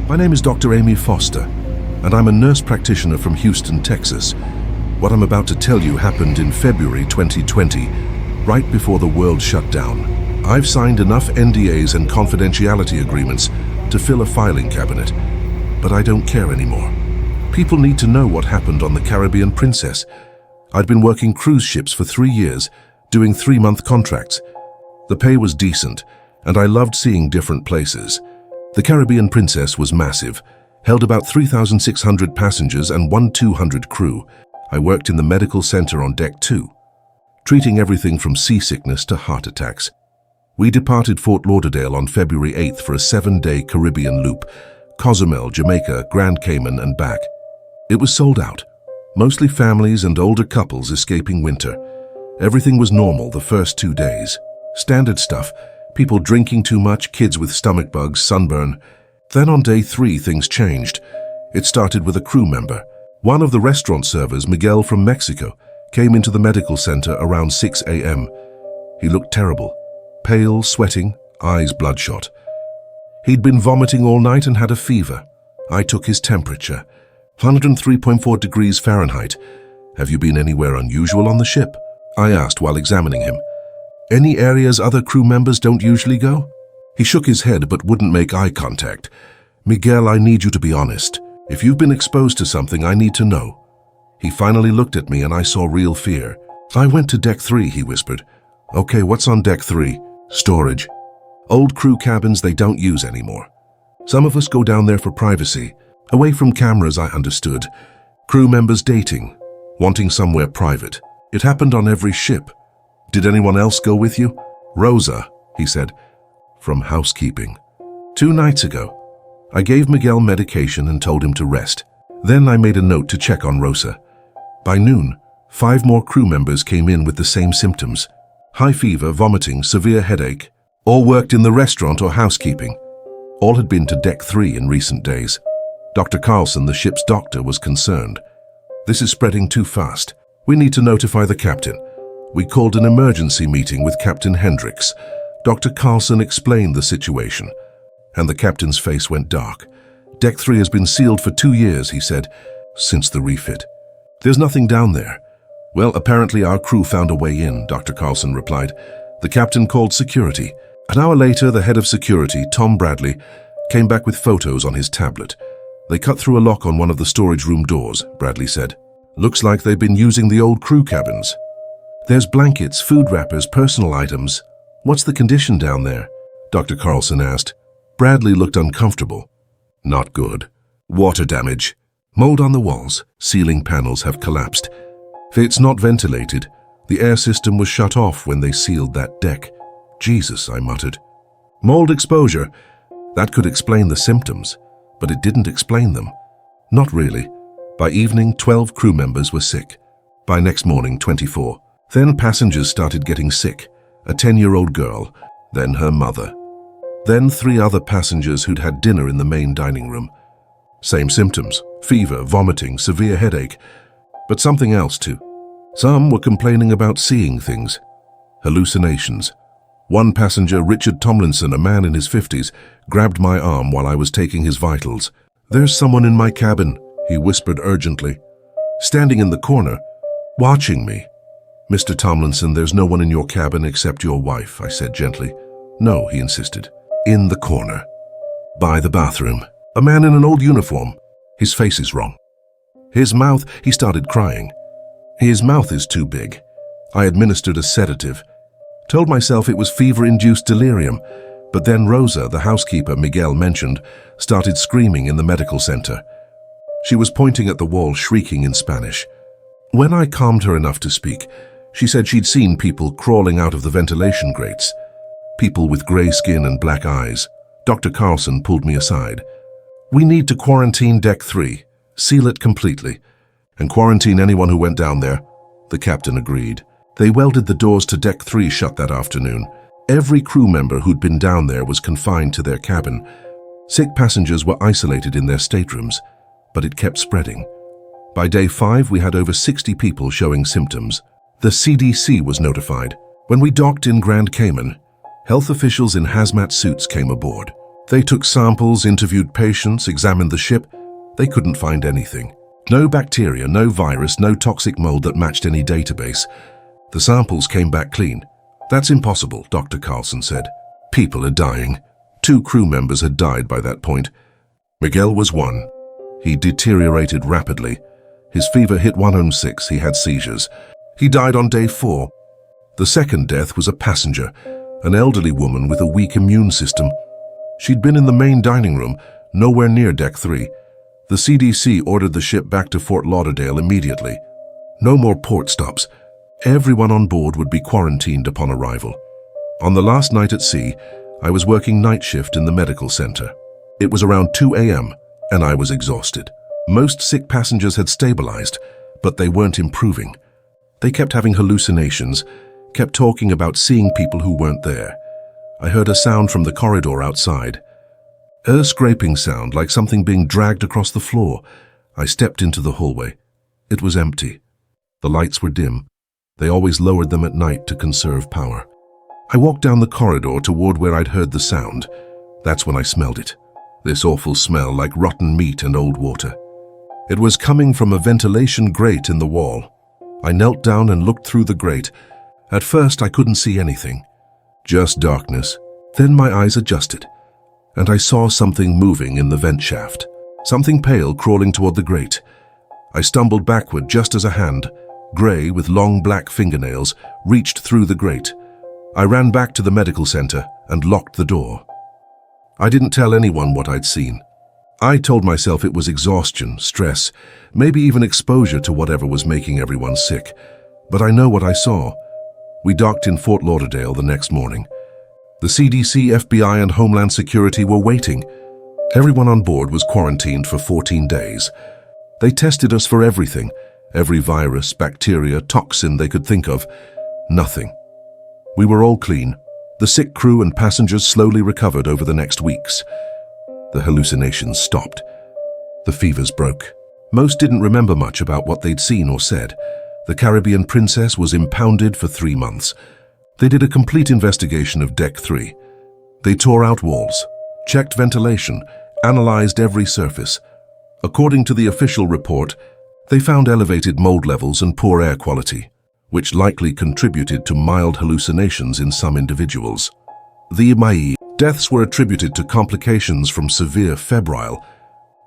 My name is Dr. Amy Foster, and I'm a nurse practitioner from Houston, Texas. What I'm about to tell you happened in February 2020, right before the world shut down. I've signed enough NDAs and confidentiality agreements to fill a filing cabinet, but I don't care anymore. People need to know what happened on the Caribbean Princess. I'd been working cruise ships for 3 years, doing 3-month contracts. The pay was decent, and I loved seeing different places. The Caribbean Princess was massive, held about 3,600 passengers and 1,200 crew. I worked in the medical center on Deck 2, treating everything from seasickness to heart attacks. We departed Fort Lauderdale on February 8th for a 7-day Caribbean loop, Cozumel, Jamaica, Grand Cayman, and back. It was sold out, mostly families and older couples escaping winter. Everything was normal the first 2 days. Standard stuff, people drinking too much, kids with stomach bugs, sunburn. Then on day 3, things changed. It started with a crew member. One of the restaurant servers, Miguel from Mexico, came into the medical center around 6 a.m. He looked terrible, pale, sweating, eyes bloodshot. He'd been vomiting all night and had a fever. I took his temperature, 103.4 degrees Fahrenheit. "Have you been anywhere unusual on the ship?" I asked while examining him. "Any areas other crew members don't usually go?" He shook his head but wouldn't make eye contact. "Miguel, I need you to be honest. If you've been exposed to something, I need to know." He finally looked at me and I saw real fear. "I went to Deck 3, he whispered. "Okay, what's on Deck 3? "Storage. Old crew cabins they don't use anymore. Some of us go down there for privacy. Away from cameras, I understood. Crew members dating, wanting somewhere private. It happened on every ship. Did anyone else go with you?" "Rosa," he said, from housekeeping. 2 nights ago. I gave Miguel medication and told him to rest. Then I made a note to check on Rosa. By noon, 5 more crew members came in with the same symptoms. High fever, vomiting, severe headache. All worked in the restaurant or housekeeping. All had been to Deck 3 in recent days. Dr. Carlson, the ship's doctor, was concerned. "This is spreading too fast. We need to notify the captain." We called an emergency meeting with Captain Hendricks. Dr. Carlson explained the situation, and the captain's face went dark. "Deck 3 has been sealed for 2 years, he said, since the refit. There's nothing down there." "Well, apparently our crew found a way in," Dr. Carlson replied. The captain called security. An hour later, the head of security, Tom Bradley, came back with photos on his tablet. "They cut through a lock on one of the storage room doors," Bradley said. "Looks like they've been using the old crew cabins. There's blankets, food wrappers, personal items. What's the condition down there?" Dr. Carlson asked. Bradley looked uncomfortable. "Not good. Water damage. Mold on the walls. Ceiling panels have collapsed. It's not ventilated. The air system was shut off when they sealed that deck." "Jesus," I muttered. "Mold exposure. That could explain the symptoms, but it didn't explain them. Not really. By evening, 12 crew members were sick. By next morning, 24. Then passengers started getting sick. A 10-year-old girl, then her mother. Then 3 other passengers who'd had dinner in the main dining room. Same symptoms, fever, vomiting, severe headache, but something else too. Some were complaining about seeing things. Hallucinations. One passenger, Richard Tomlinson, a man in his 50s, grabbed my arm while I was taking his vitals. "There's someone in my cabin," he whispered urgently. "Standing in the corner, watching me." "Mr. Tomlinson, there's no one in your cabin except your wife," I said gently. "No," he insisted. "In the corner. By the bathroom. A man in an old uniform. His face is wrong. His mouth," he started crying. "His mouth is too big." I administered a sedative. Told myself it was fever-induced delirium, but then Rosa, the housekeeper Miguel mentioned, started screaming in the medical center. She was pointing at the wall, shrieking in Spanish. When I calmed her enough to speak, she said she'd seen people crawling out of the ventilation grates. People with gray skin and black eyes. Dr. Carlson pulled me aside. "We need to quarantine Deck 3, seal it completely, and quarantine anyone who went down there." The captain agreed. They welded the doors to Deck 3 shut that afternoon. Every crew member who'd been down there was confined to their cabin. Sick passengers were isolated in their staterooms, but it kept spreading. By day 5, we had over 60 people showing symptoms. The CDC was notified. When we docked in Grand Cayman, health officials in hazmat suits came aboard. They took samples, interviewed patients, examined the ship. They couldn't find anything. No bacteria, no virus, no toxic mold that matched any database. The samples came back clean. That's impossible, Dr. Carlson said. People are dying. 2 crew members had died by that point. Miguel was one. He deteriorated rapidly. His fever hit 106. He had seizures. He died on day 4. The second death was a passenger, an elderly woman with a weak immune system. She'd been in the main dining room, nowhere near deck 3. The CDC ordered the ship back to Fort Lauderdale immediately. No more port stops. Everyone on board would be quarantined upon arrival. On the last night at sea, I was working night shift in the medical center. It was around 2 a.m., and I was exhausted. Most sick passengers had stabilized, but they weren't improving. They kept having hallucinations, kept talking about seeing people who weren't there. I heard a sound from the corridor outside. A scraping sound, like something being dragged across the floor. I stepped into the hallway. It was empty. The lights were dim. They always lowered them at night to conserve power. I walked down the corridor toward where I'd heard the sound. That's when I smelled it. This awful smell like rotten meat and old water. It was coming from a ventilation grate in the wall. I knelt down and looked through the grate. At first, I couldn't see anything. Just darkness. Then my eyes adjusted, and I saw something moving in the vent shaft. Something pale crawling toward the grate. I stumbled backward just as a hand, gray with long black fingernails, reached through the grate. I ran back to the medical center and locked the door. I didn't tell anyone what I'd seen. I told myself it was exhaustion, stress, maybe even exposure to whatever was making everyone sick. But I know what I saw. We docked in Fort Lauderdale the next morning. The CDC, FBI, and Homeland Security were waiting. Everyone on board was quarantined for 14 days. They tested us for everything, every virus, bacteria, toxin they could think of. Nothing. We were all clean. The sick crew and passengers slowly recovered over the next weeks. The hallucinations stopped. The fevers broke. Most didn't remember much about what they'd seen or said. The Caribbean Princess was impounded for 3 months. They did a complete investigation of Deck 3. They tore out walls, checked ventilation, analyzed every surface. According to the official report, they found elevated mold levels and poor air quality, which likely contributed to mild hallucinations in some individuals. The MIE deaths were attributed to complications from severe febrile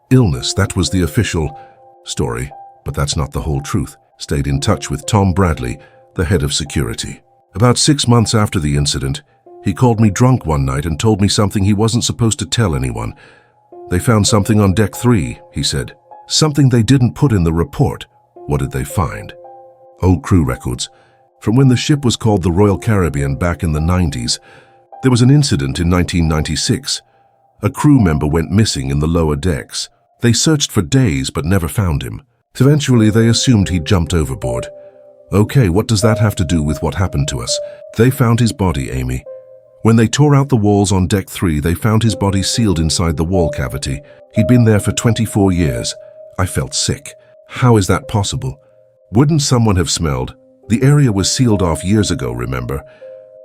illness. That was the official story, but that's not the whole truth. Stayed in touch with Tom Bradley, the head of security. About 6 months after the incident, he called me drunk one night and told me something he wasn't supposed to tell anyone. They found something on Deck 3, he said. Something they didn't put in the report. What did they find? Old crew records. From when the ship was called the Royal Caribbean back in the 90s. There was an incident in 1996. A crew member went missing in the lower decks. They searched for days but never found him. Eventually, they assumed he jumped overboard. Okay, what does that have to do with what happened to us? They found his body, Amy. When they tore out the walls on Deck 3, they found his body sealed inside the wall cavity. He'd been there for 24 years. I felt sick. How is that possible? Wouldn't someone have smelled? The area was sealed off years ago, remember?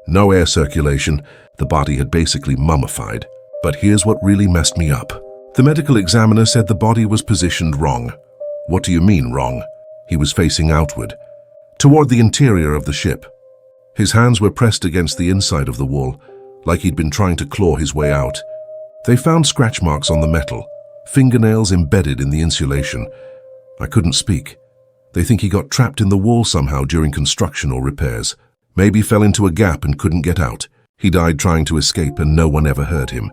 No air circulation. The body had basically mummified. But here's what really messed me up. The medical examiner said the body was positioned wrong. What do you mean, wrong? He was facing outward, toward the interior of the ship. His hands were pressed against the inside of the wall, like he'd been trying to claw his way out. They found scratch marks on the metal, fingernails embedded in the insulation. I couldn't speak. They think he got trapped in the wall somehow during construction or repairs. Maybe fell into a gap and couldn't get out. He died trying to escape and no one ever heard him.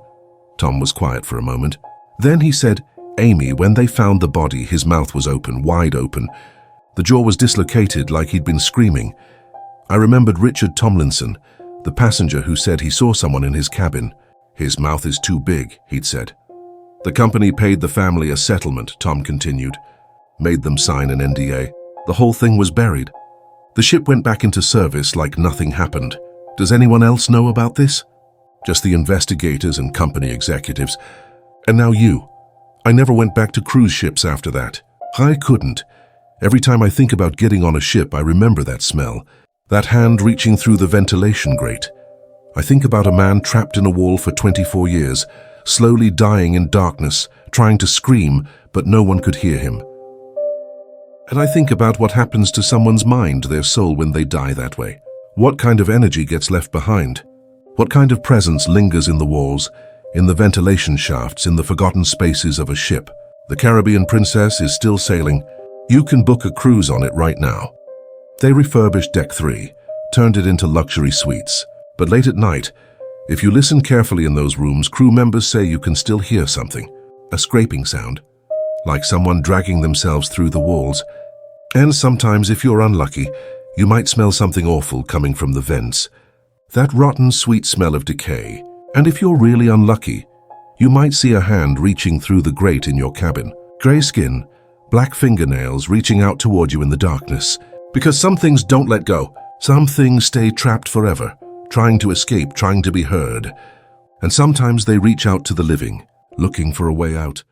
Tom was quiet for a moment. Then he said, Amy, when they found the body, his mouth was open, wide open. The jaw was dislocated like he'd been screaming. I remembered Richard Tomlinson, the passenger who said he saw someone in his cabin. His mouth is too big, he'd said. The company paid the family a settlement, Tom continued. Made them sign an NDA. The whole thing was buried. The ship went back into service like nothing happened. Does anyone else know about this? Just the investigators and company executives. And now you. I never went back to cruise ships after that. I couldn't. Every time I think about getting on a ship, I remember that smell. That hand reaching through the ventilation grate. I think about a man trapped in a wall for 24 years, slowly dying in darkness, trying to scream, but no one could hear him. And I think about what happens to someone's mind, their soul, when they die that way. What kind of energy gets left behind? What kind of presence lingers in the walls, in the ventilation shafts, in the forgotten spaces of a ship? The Caribbean Princess is still sailing. You can book a cruise on it right now. They refurbished Deck 3, turned it into luxury suites. But late at night, if you listen carefully in those rooms, crew members say you can still hear something, a scraping sound, like someone dragging themselves through the walls. And sometimes, if you're unlucky, you might smell something awful coming from the vents, that rotten, sweet smell of decay. And if you're really unlucky, you might see a hand reaching through the grate in your cabin. Grey skin, black fingernails reaching out toward you in the darkness. Because some things don't let go. Some things stay trapped forever, trying to escape, trying to be heard. And sometimes they reach out to the living, looking for a way out.